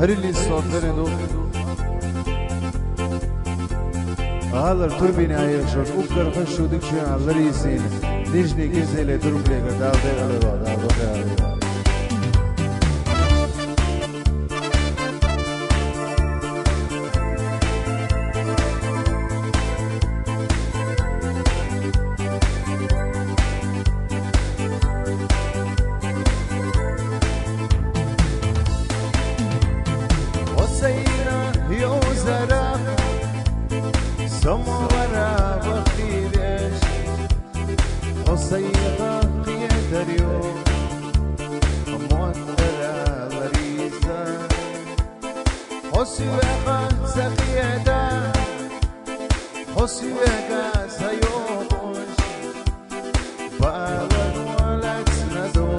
هر اللي صدرنو هالر تربيني عيال شون أكر خشوا ديك شو على ريسين نجني كيزيلي تربلي قدام دي على بعض هذا سمورا بخيرش حسيقا قيدريو موترا غريزا حسيقا سقيدا حسيقا سيوبش باغن ولك سندو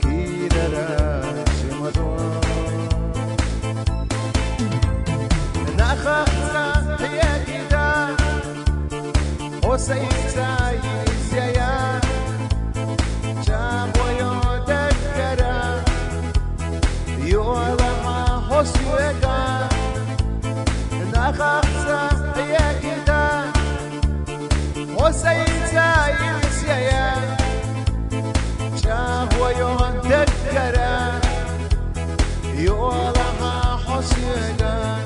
كيدرا شمدو نخخنا وسيساي سيا جابويو دكرا يولا ما حسيقا نخخصا يكدا وسيساي سيا جابويو دكرا يولا ما حسيقا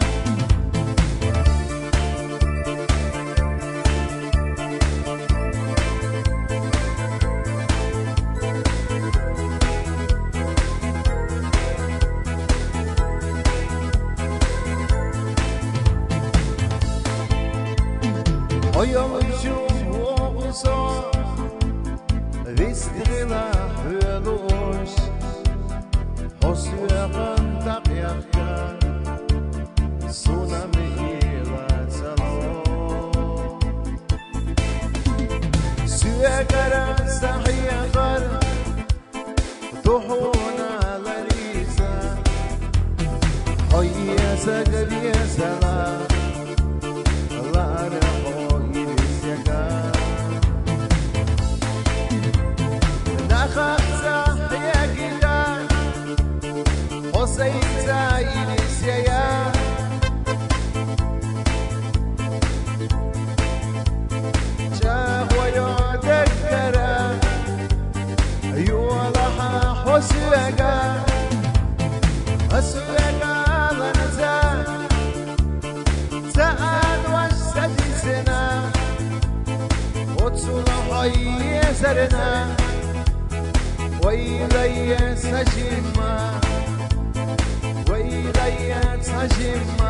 Visstrila hölos Hosjöken tapjaka Tsunami ila tsalo Syökara sahiyagar Tuhuna larisa Hoya sagriya sala Lara خخزة يا كدا وسيزا ينسيا جاه ويودكرا يولها حسيقا حسيقا لنزا سأل وشتسنا وتصلح يسرنا ويلي سجما ويلي سجما